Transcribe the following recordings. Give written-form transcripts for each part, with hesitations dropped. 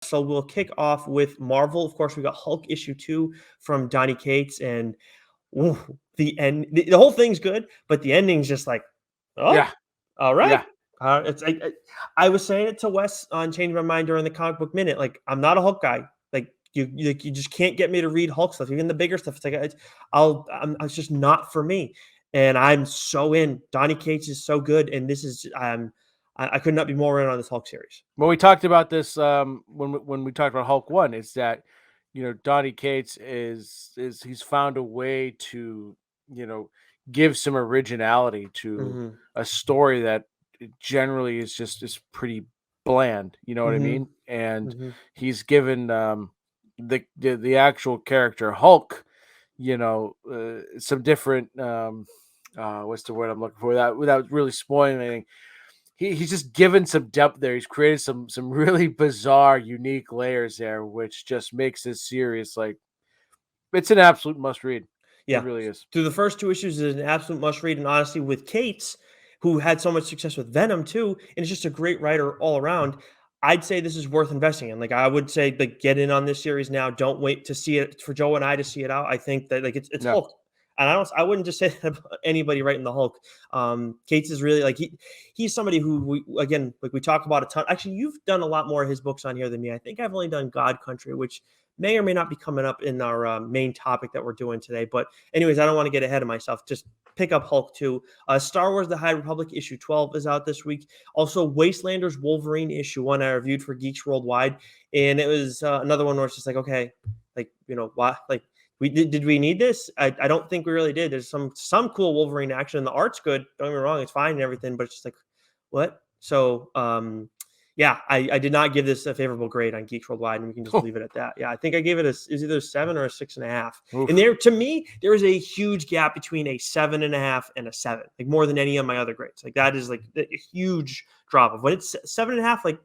So we'll kick off with Marvel. Of course, we got Hulk issue 2 from Donny Cates, and ooh, the end. The whole thing's good, but the ending's just like, oh, Yeah. all right. Yeah. It's I was saying it to Wes on Change My Mind during the comic book minute. Like, I'm not a Hulk guy. Like, you just can't get me to read Hulk stuff, even the bigger stuff. It's like it's just not for me. And I'm so in. Donny Cates is so good, and this is I could not be more in on this Hulk series. Well, we talked about this when we talked about Hulk 1. Is that Donny Cates is he's found a way to give some originality to Mhm. a story that generally is pretty bland. You know what I Mhm. mean? And Mhm. he's given the actual character Hulk, some different what's the word I'm looking for without really spoiling anything. He's just given some depth there. He's created some really bizarre, unique layers there, which just makes this series like it's an absolute must read. It Yeah. really is. Through the first 2 issues is an absolute must read, and honestly, with Cates, who had so much success with Venom too, and is just a great writer all around, I'd say this is worth investing in. Like, I would say, like, get in on this series now. Don't wait to see it for Joe and I to see it out. I think that, like, it's No, Hulk, and I wouldn't just say that about anybody writing the Hulk. Cates is really like he's somebody who again, like, we talk about a ton. Actually, you've done a lot more of his books on here than me. I think I've only done God Country, which may or may not be coming up in our main topic that we're doing today. But anyways, I don't want to get ahead of myself. Just pick up Hulk 2. Star Wars The High Republic issue 12 is out this week. Also, Wastelanders Wolverine issue 1 I reviewed for Geeks Worldwide. And it was another one where it's just like, okay, like, why? Like, did we need this? I don't think we really did. There's some cool Wolverine action. The art's good. Don't get me wrong. It's fine and everything. But it's just like, what? So, yeah, I did not give this a favorable grade on Geeks Worldwide, and we can just leave it at that. Yeah, I think I gave it is either a 7 or a 6.5. And oof. there, to me, there is a huge gap between a 7.5 and a 7, like more than any of my other grades. Like, that is like a huge drop of when it's 7.5. Like,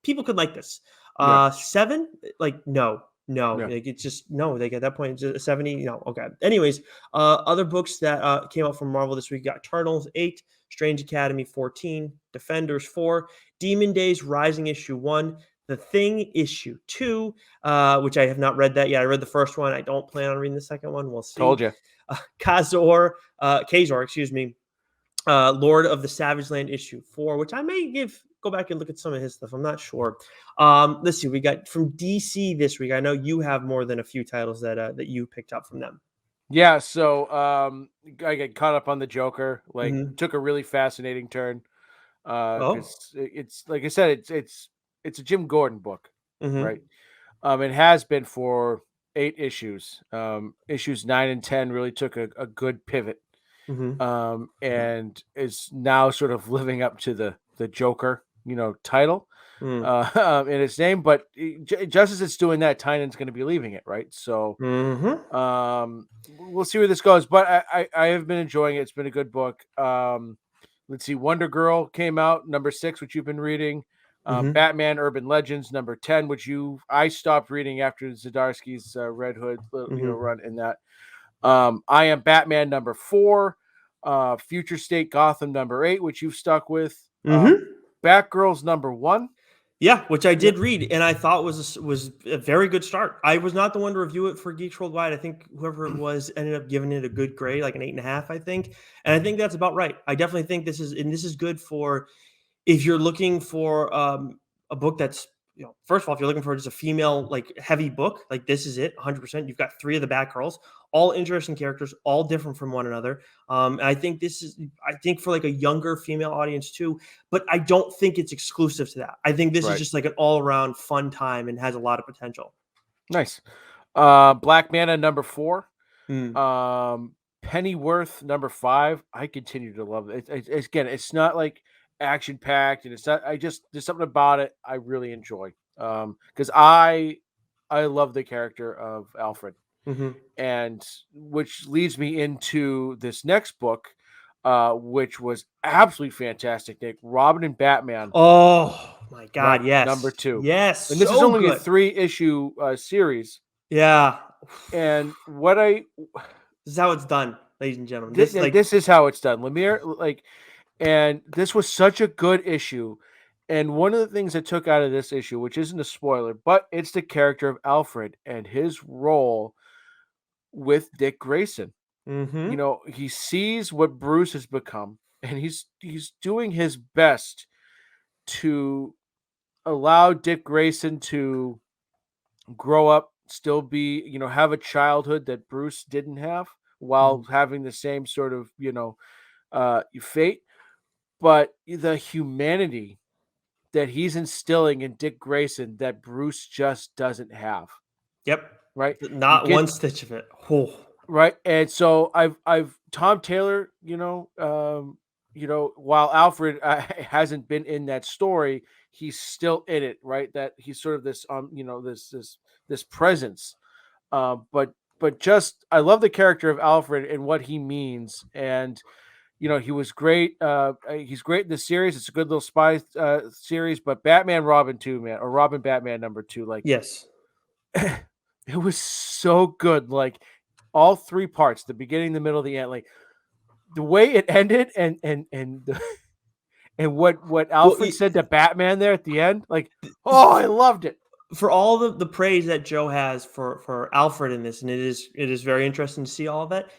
people could like this. Yeah, 7, like, no. No, yeah. like, it's just no. Like, at that point, it's a 70. No, okay. Anyways, other books that came out from Marvel this week got Eternals 8, Strange Academy 14, Defenders 4, Demon Days Rising issue 1, The Thing issue 2, which I have not read that yet. I read the first one. I don't plan on reading the second one. We'll see. Told you. Kazor, excuse me. Lord of the Savage Land issue 4, which I may go back and look at some of his stuff. I'm not sure. Let's see. We got from DC this week. I know you have more than a few titles that you picked up from them. Yeah. So I get caught up on the Joker. Like, Mm-hmm. took a really fascinating turn. Oh. Because it's like I said, it's a Jim Gordon book, Mm-hmm. right? It has been for 8 issues. Issues 9 and 10 really took a good pivot, Mm-hmm. and is now sort of living up to the Joker, title in its name. But just as it's doing that, Tynan's going to be leaving it, right? So Mm-hmm. we'll see where this goes. But I have been enjoying it. It's been a good book. Let's see. Wonder Girl came out number 6, which you've been reading. Mm-hmm. Batman Urban Legends number 10, which I stopped reading after Zdarsky's Red Hood Mm-hmm. run in that. I Am Batman number 4, Future State Gotham number 8, which you've stuck with. Mm-hmm. Batgirls number 1. Yeah, which I Yep. did read, and I thought was a very good start. I was not the one to review it for Geeks Worldwide. I think whoever it was ended up giving it a good grade, like an 8.5, I think. And I think that's about right. I definitely think this is good for if you're looking for a book that's, first of all, if you're looking for just a female like heavy book, like, this is it 100%. You've got 3 of the Batgirls, all interesting characters, all different from one another. I think I think for like a younger female audience too, but I don't think it's exclusive to that. I think this is Right. just like an all around fun time and has a lot of potential. Nice. Black Manta number 4. Mm. Pennyworth number 5. I continue to love it. Again, it's not like action packed, and it's not. There's something about it I really enjoy. Because I love the character of Alfred, Hmm. and which leads me into this next book, which was absolutely fantastic. Nick, Robin and Batman, Oh my God! number Yes, 2, yes, and this is so only a good. 3-issue series. Yeah, And what I this is how it's done, ladies and gentlemen. This, like, this is how it's done. Lemire, like, and this was such a good issue. And one of the things I took out of this issue, which isn't a spoiler, but it's the character of Alfred and his role with Dick Grayson. Mm-hmm. He sees what Bruce has become, and he's doing his best to allow Dick Grayson to grow up, still be, have a childhood that Bruce didn't have, while having the same sort of, fate, but the humanity that he's instilling in Dick Grayson that Bruce just doesn't have, Yep. right? You Not get one stitch of it. Oh. right, and so I've Tom Taylor, while Alfred hasn't been in that story, he's still in it, right? That he's sort of this, this presence, but just I love the character of Alfred and what he means, and he was great. He's great in the series. It's a good little spy series, but Batman Robin 2, man, or Robin Batman #2, like Yes. it was so good. Like all three parts, the beginning, the middle, the end, like the way it ended, and what Alfred said to Batman there at the end, like, oh, I loved it. For all the praise that Joe has for Alfred in this, and it is very interesting to see all of that.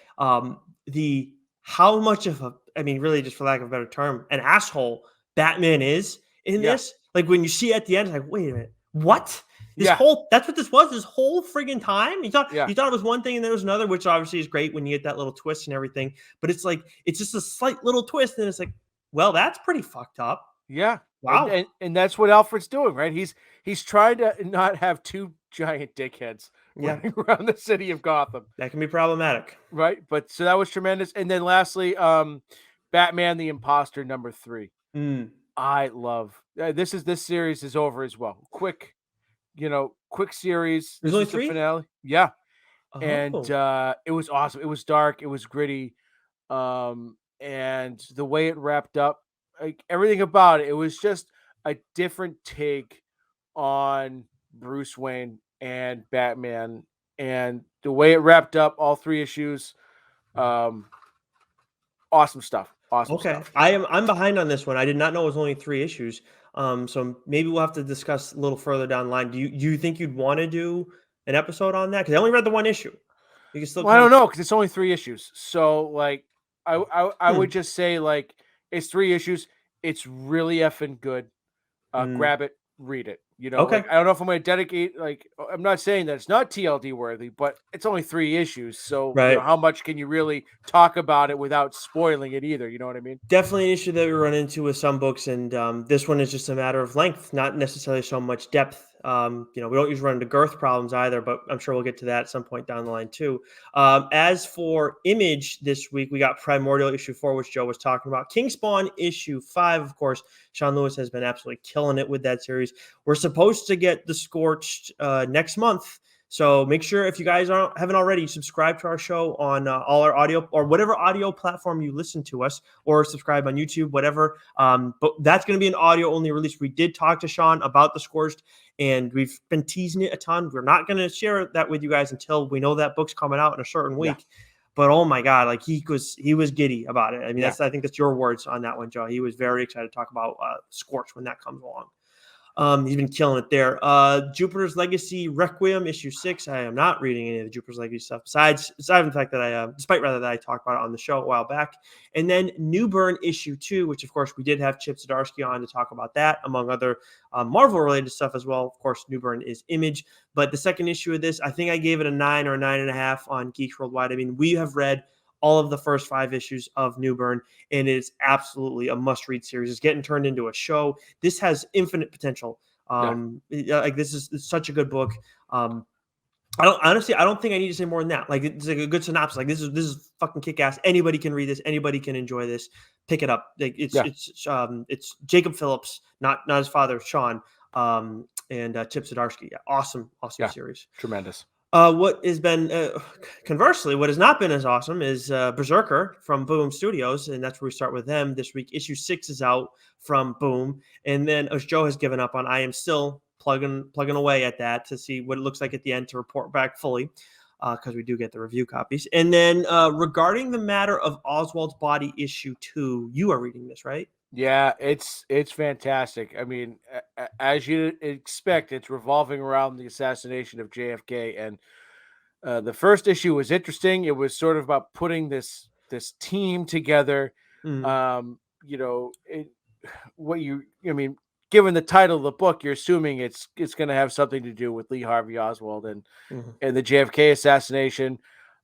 The how much of a, I mean, really, just for lack of a better term, an asshole Batman is in Yeah. this. Like when you see at the end, it's like, wait a minute, what? Yeah. That's what this was. This whole friggin' time. You thought Yeah. it was one thing and there was another, which obviously is great when you get that little twist and everything. But it's like it's just a slight little twist, and it's like, well, that's pretty fucked up. Yeah. Wow. And that's what Alfred's doing, right? He's trying to not have two giant dickheads Yeah. running around the city of Gotham. That can be problematic. Right. But so that was tremendous. And then lastly, Batman the Imposter #3. I love this series is over as well. Quick series. There's This only is the 3? finale. Yeah. And Oh. it was awesome. It was dark, it was gritty. And the way it wrapped up, like everything about it, it was just a different take on Bruce Wayne and Batman, and the way it wrapped up all 3 issues, awesome stuff. Awesome stuff. I'm behind on this one. I did not know it was only 3 issues. So maybe we'll have to discuss a little further down the line. Do you think you'd want to do an episode on that? Because I only read the 1 issue. You can still. Well, I don't know, because it's only 3 issues. So like, I would just say, like, it's 3 issues. It's really effing good. Grab it, read it. Okay. Like, I don't know if I'm going to dedicate. Like, I'm not saying that it's not TLD worthy, but it's only 3 issues. So Right. how much can you really talk about it without spoiling it either? You know what I mean? Definitely an issue that we run into with some books, and this one is just a matter of length, not necessarily so much depth. We don't usually run into girth problems either, but I'm sure we'll get to that at some point down the line too. As for Image this week, we got Primordial issue 4, which Joe was talking about. Kingspawn issue 5, of course. Sean Lewis has been absolutely killing it with that series. We're supposed to get The Scorched next month. So make sure, if you guys haven't already, subscribe to our show on all our audio or whatever audio platform you listen to us, or subscribe on YouTube, whatever. But that's going to be an audio only release. We did talk to Sean about The Scorched, and we've been teasing it a ton. We're not going to share that with you guys until we know that book's coming out in a certain week. Yeah. But oh my God, like he was giddy about it. I mean, I think that's your words on that one, Joe. He was very excited to talk about Scorch when that comes along. He's been killing it there. Jupiter's Legacy Requiem issue 6. I am not reading any of the Jupiter's Legacy stuff, aside from the fact that despite that I talked about it on the show a while back. And then New Burn issue 2, which of course we did have Chip Zdarsky on to talk about that, among other Marvel related stuff as well. Of course, New Burn is Image, but the second issue of this, I think I gave it a 9 or a 9.5 on Geeks Worldwide. I mean, we have read all of the first 5 issues of New Burn, and it's absolutely a must-read series. It's getting turned into a show. This has infinite potential. Like this is such a good book. I don't think I need to say more than that. Like, it's like a good synopsis. Like this is fucking kick-ass. Anybody can read this. Anybody can enjoy this. Pick it up. Like it's Jacob Phillips, not his father, Sean, and Chip Zdarsky. Yeah, awesome series. Tremendous. What has been, conversely, what has not been as awesome is Berserker from Boom Studios, and that's where we start with them this week. Issue 6 is out from Boom, and then as Joe has given up on, I am still plugging away at that to see what it looks like at the end to report back fully, because we do get the review copies. And then regarding the matter of Oswald's Body issue 2, you are reading this, right? Yeah, it's fantastic. I mean, as you expect, it's revolving around the assassination of JFK, and the first issue was interesting. It was sort of about putting this team together. Mhm, You know, I mean, given the title of the book, you're assuming it's going to have something to do with Lee Harvey Oswald mhm. and the JFK assassination.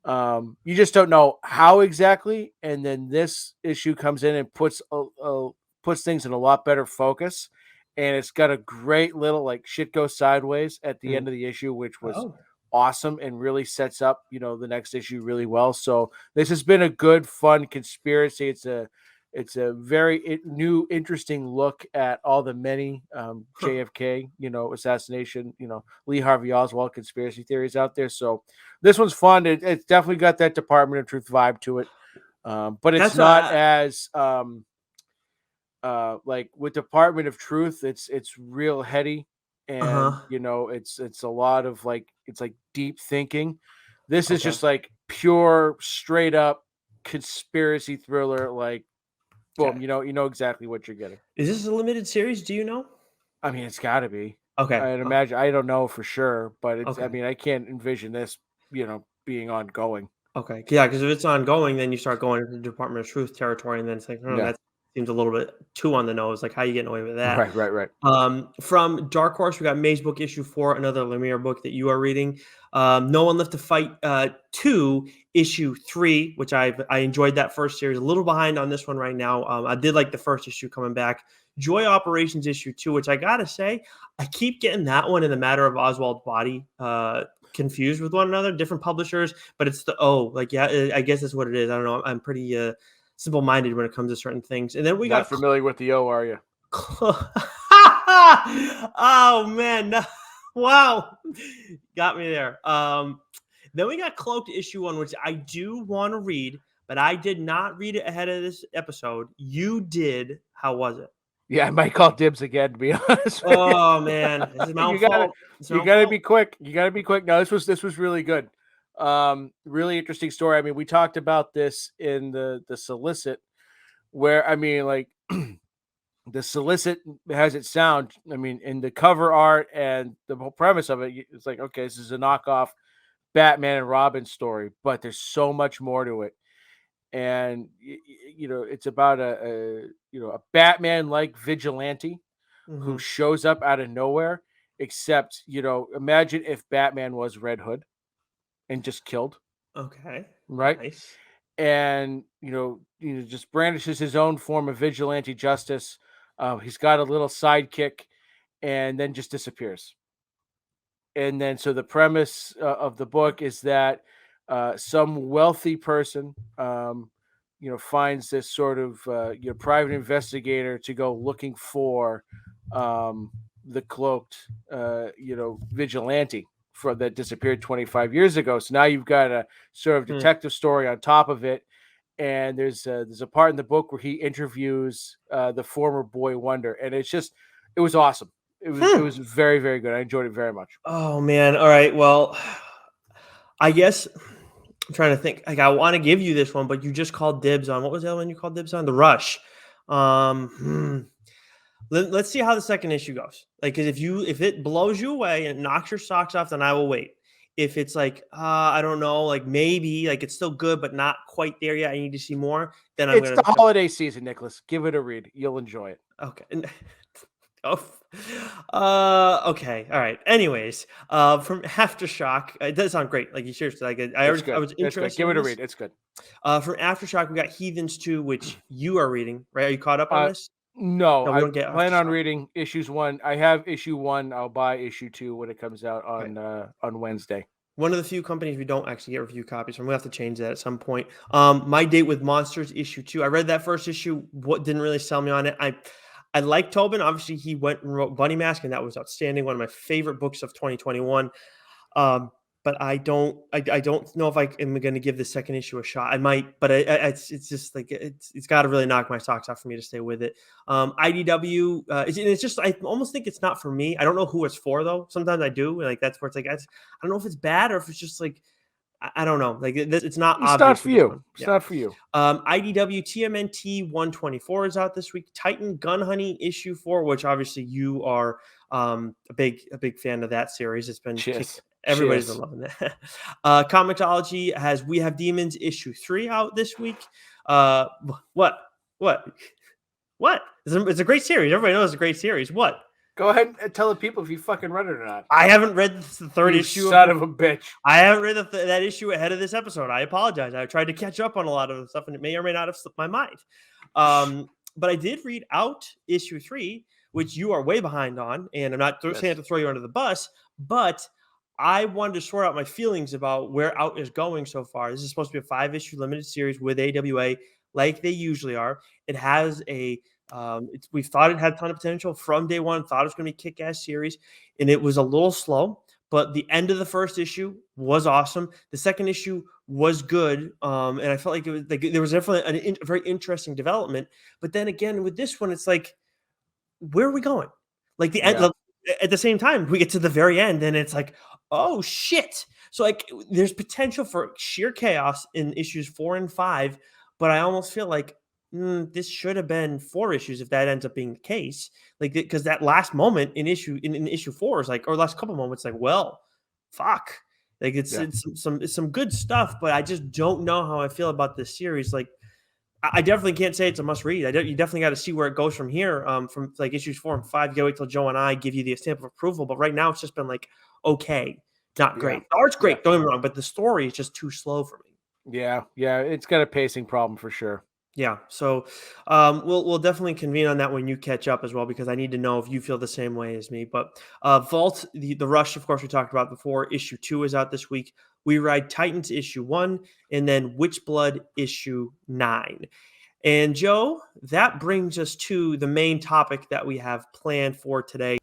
You just don't know how exactly, and then this issue comes in and puts things in a lot better focus, and it's got a great little like shit goes sideways at the Mm. end of the issue, which was Oh, awesome and really sets up the next issue really well. So this has been a good, fun conspiracy. It's a very new, interesting look at all the many huh. JFK, assassination, Lee Harvey Oswald conspiracy theories out there. So this one's fun. It's definitely got that Department of Truth vibe to it, but it's That's not as like with Department of Truth. It's real heady, and uh-huh. it's a lot of it's like deep thinking. This is Okay, just like pure, straight up conspiracy thriller. Like boom, okay. you know exactly what you're getting. Is this a limited series? Do you know? I mean, it's got to be. Okay, I'd imagine. I don't know for sure, but it's. I okay, mean, I can't envision this, being ongoing. okay. Yeah, because if it's ongoing, then you start going into the Department of Truth territory, and then it's like, oh, Yeah. that seems a little bit too on the nose. Like, how you getting away with that? Right. Right. Right. From Dark Horse, we got Maze Book issue 4, another Lemire book that you are reading. No One Left to Fight 2, issue 3, which I enjoyed that first series. A little behind on this one right now. I did like the first issue coming back. Joy Operations issue 2, which I gotta say, I keep getting that one in the matter of Oswald's body confused with one another, different publishers, but it's like yeah, I guess that's what it is. I don't know. I'm pretty simple minded when it comes to certain things. And then we Not got familiar with the O, are you? oh man, no. Wow, got me there. Then we got Cloaked issue 1, which I do want to read, but I did not read it ahead of this episode. You did. How was it? Yeah, I might call dibs again. To be honest with you, Oh man, this is my own you gotta fault. It's my you own gotta be fault. quick. You gotta be quick. No, this was really good. Really interesting story. I mean, we talked about this in the solicit, where I mean, like the solicit has its sound. I mean, in the cover art and the whole premise of it, it's like, okay, this is a knockoff Batman and Robin story, but there's so much more to it. And it's about a Batman like vigilante who Hmm. shows up out of nowhere. Except, imagine if Batman was Red Hood and just killed, Okay, right? nice. And just brandishes his own form of vigilante justice. He's got a little sidekick, and then just disappears. And then, so the premise of the book is that some wealthy person, finds this sort of private investigator to go looking for um, the cloaked, vigilante for that disappeared 25 years ago. So now you've got a sort of Hmm. detective story on top of it. And there's a part in the book where he interviews the former boy wonder, and it was awesome. It was Hmm. very, very good. I enjoyed it very much. Oh man. All right. Well, I guess I'm trying to think. Like, I want to give you this one, but you just called dibs on what was the other one you called dibs on? The Rush. Hmm. Let's see how the second issue goes. Like, 'cause if it blows you away and knocks your socks off, then I will wait. If it's like, I don't know, like maybe like it's still good, but not quite there yet. I need to see more. Then I'm It's gonna the holiday season, Nicholas. Give it a read. You'll enjoy it. okay. Oh, okay. All right. Anyways, from Aftershock, it does sound great. Like you seriously, like It's I good. was It's good. interested Give in it a this. read. It's good. From Aftershock, we got Heathens 2, which you are reading, right? Are you caught up on Uh, this? no, No, we I don't get plan on Aftershock. reading issues one. I have issue one. I'll buy issue two when it comes out Right. on Wednesday. One of the few companies we don't actually get review copies from. We'll have to change that at some point. My Date with Monsters issue 2. I read that first issue. What didn't really sell me on it. I like Tobin. Obviously, he went and wrote Bunny Mask, and that was outstanding. One of my favorite books of 2021. Um, but I don't know if I am going to give the second issue a shot. I might, but it's just like it's got to really knock my socks off for me to stay with it. IDW, it's just I almost think it's not for me. I don't know who it's for though. Sometimes I do, like that's where it's like I don't know if it's bad or if it's just like I don't know. Like it's not It's obvious. not for with this you. one. It's Yeah. not for you. IDW TMNT 124 is out this week. Titan Gun Honey issue 4, which obviously you are a big fan of that series. It's been Cheers. everybody's Cheers. been loving that. Comicsology has We Have Demons issue 3 out this week. What? It's a great series. Everybody knows it's a great series. What? Go ahead and tell the people if you fucking read it or not. I haven't read the third You issue. Son of a bitch. I haven't read that issue ahead of this episode. I apologize. I tried to catch up on a lot of the stuff, and it may or may not have slipped my mind. But I did read out issue 3, which you are way behind on, and I'm not saying to throw you under the bus, but I wanted to sort out my feelings about where Out is going so far. This is supposed to be a 5-issue limited series with AWA, like they usually are. It has we thought it had a ton of potential from day one. Thought it was going to be a kick-ass series, and it was a little slow. But the end of the first issue was awesome. The second issue was good, and I felt like there was definitely a very interesting development. But then again, with this one, it's like, where are we going? Like the end. At the same time, we get to the very end, and it's like, oh shit! So like, there's potential for sheer chaos in issues 4 and 5, but I almost feel like this should have been 4 issues if that ends up being the case. Like, because that last moment in issue 4 is like, or last couple moments, like, well, fuck. Like it's some good stuff, but I just don't know how I feel about this series. Like, I definitely can't say it's a must read. You definitely got to see where it goes from here. From like issues 4 and 5, you gotta wait till Joe and I give you the stamp of approval. But right now, it's just been like, okay, not great. The art's great, don't get me wrong, but the story is just too slow for me. Yeah, it's got a pacing problem for sure. Yeah, so we'll definitely convene on that when you catch up as well, because I need to know if you feel the same way as me. But Vault, the Rush, of course, we talked about before. Issue 2 is out this week. We Ride Titans issue 1, and then Witchblood issue 9. And Joe, that brings us to the main topic that we have planned for today.